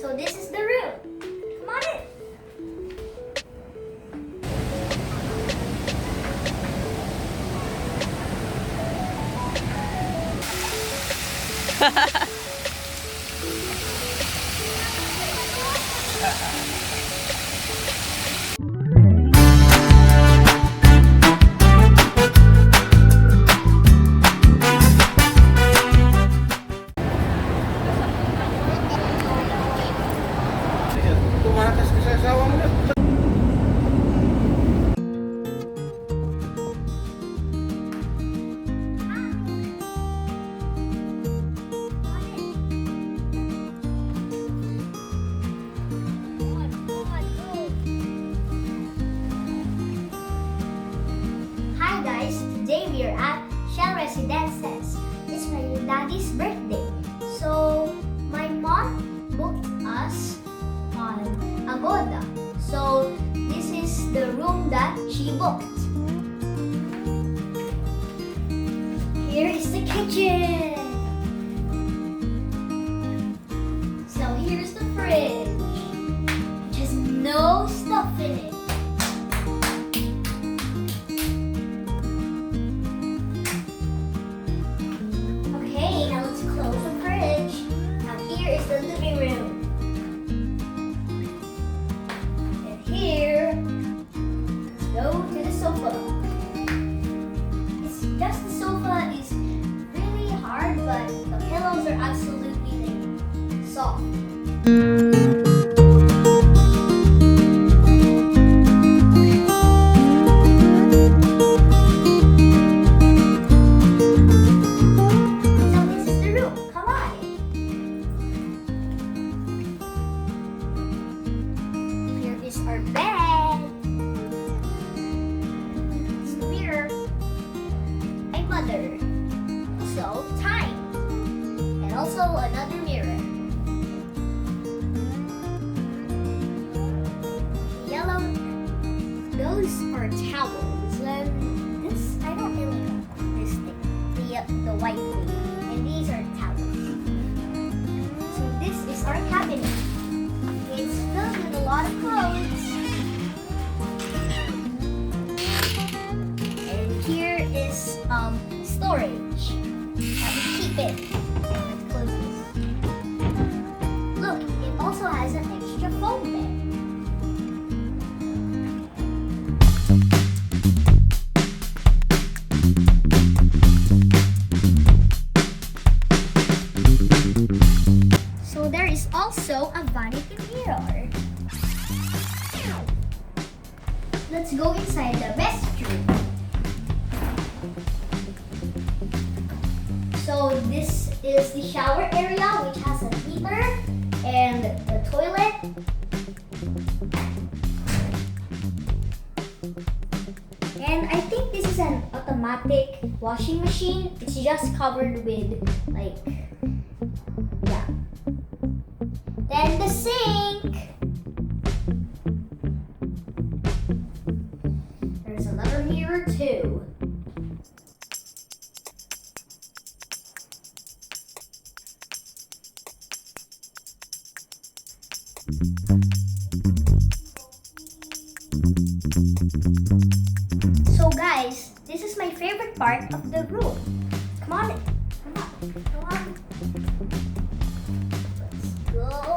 So this is the room. Come on in. Tumakas ka sa asawa mo na. Hi guys, today we are at Shell Residences. It's my daddy's birthday. So my mom booked us on Agoda. So this is the room that she booked. Here is the kitchen. So here's the fridge. Just no stuff in it. Okay, now let's close the fridge. Now here is the living room. And here, let's go to the sofa. It's just the sofa is really hard, but the pillows are absolutely soft. So this is the room. Come on in. Here is our bed. It's the mirror. My mother. So time. And also another mirror. Yellow. Those are towels. And this I don't really know this thing. The white thing. And these are towels. So this is our cabinet. It's filled with a lot of clothes. And here is storage. That we keep it. Let's close this. Look, it also has an extra foam bed. So there is also a vanity mirror. Let's go inside the restroom. So this is the shower area, which has a heater and the toilet. And I think this is an automatic washing machine. It's just covered with like, yeah. Then the sink. There's another mirror too. So guys, this is my favorite part of the room. Come on in. Come on. Come on. Let's go.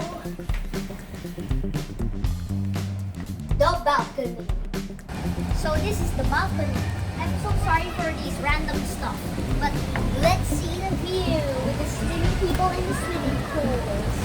The balcony. So this is the balcony. I'm so sorry for these random stuff, but let's see the view with the swimming people in the swimming pools.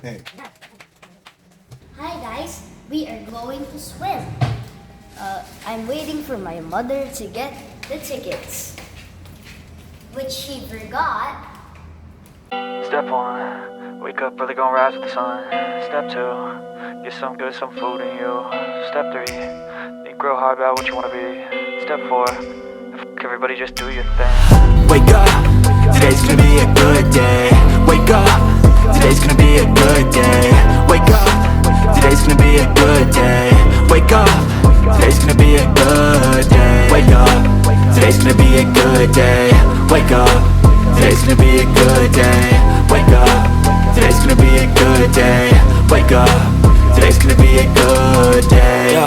Hey. Hi guys, we are going to swim. I'm waiting for my mother to get the tickets, which she forgot. Step 1, wake up early, gonna rise with the sun. Step 2, get some good, some food in you. Step 3, think real hard about what you wanna be. Step 4, fuck everybody, just do your thing. Wake up, today's gonna be a good day. Wake up, today's gonna be a good day. Wake up, today's gonna be a good day. Wake up, today's gonna be a good day. Wake up, today's gonna be a good day. Wake up, today's gonna be a good day. Wake up, today's gonna be a good day. Wake up, today's gonna be a good day. Yo,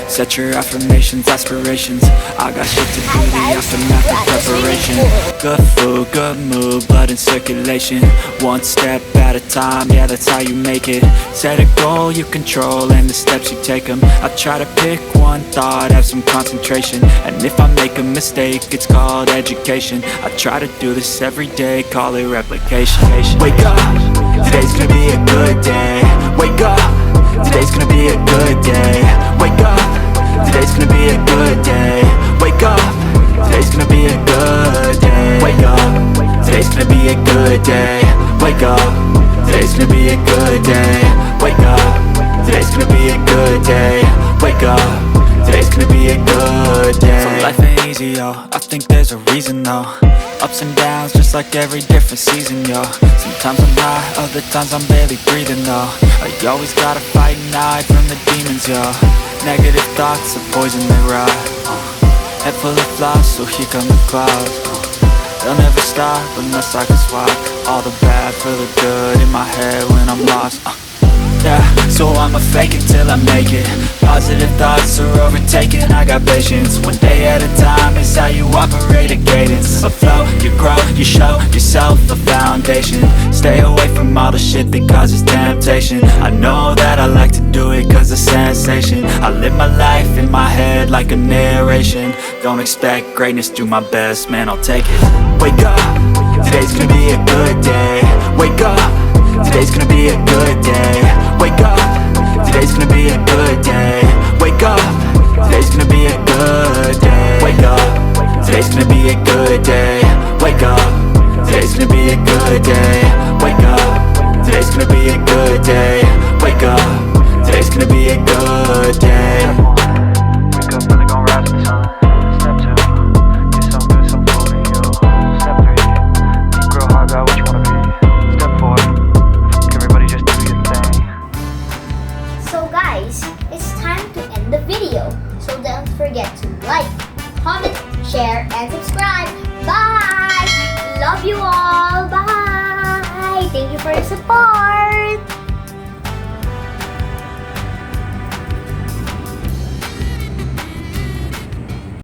set your affirmations, aspirations. I got shit to do, the aftermath of preparation. Good food, good mood, blood in circulation. One step at a time, yeah, that's how you make it. Set a goal you control and the steps you take them. I try to pick one thought, have some concentration. And if I make a mistake, it's called education. I try to do this every day, call it replication. Wake up, today's gonna be a good day. Wake up, today's gonna be a good day. Wake up, today's gonna be a good day. Wake up, today's gonna be a good day. Wake up, today's gonna be a good day. Wake up, today's gonna be a good day. Wake up, today's gonna be a good day. Wake up, today's gonna be a good day. So life ain't easy, yo, I think there's a reason though. Ups and downs, just like every different season, yo. Sometimes I'm high, other times I'm barely breathing, though. You always gotta fight and hide from the demons, yo. Negative thoughts are poison, they rot. Head full of flies, so here come the clouds. They'll never stop unless I can swap all the bad for the good in my head when I'm lost. Yeah, so I'ma fake it till I make it. Positive thoughts are overtaken, I got patience. One day at a time is how you operate a cadence. A flow, you grow, you show yourself a foundation. Stay away from all the shit that causes temptation. I know that I like to do it cause it's sensation. I live my life in my head like a narration. Don't expect greatness, do my best, man, I'll take it. Wake up, today's gonna be a good day. Wake up, today's gonna be a good day. Wake up, today's gonna be a good day. Wake up, today's gonna be a good day. Wake up, today's gonna be a good day. Wake up, today's gonna be a good day. Wake up, today's gonna be a good day. Wake up, today's gonna be a good day. Wake up early, gonna rise with the sun. Step 2, get some good, some food in you. Step 3, think real hard about what you wanna be. Step 4, fuck everybody, just do your thing. So guys, it's time to end the video. So don't forget to like, comment, share, and subscribe. Bye! Love you all. Bye! Thank you for your support.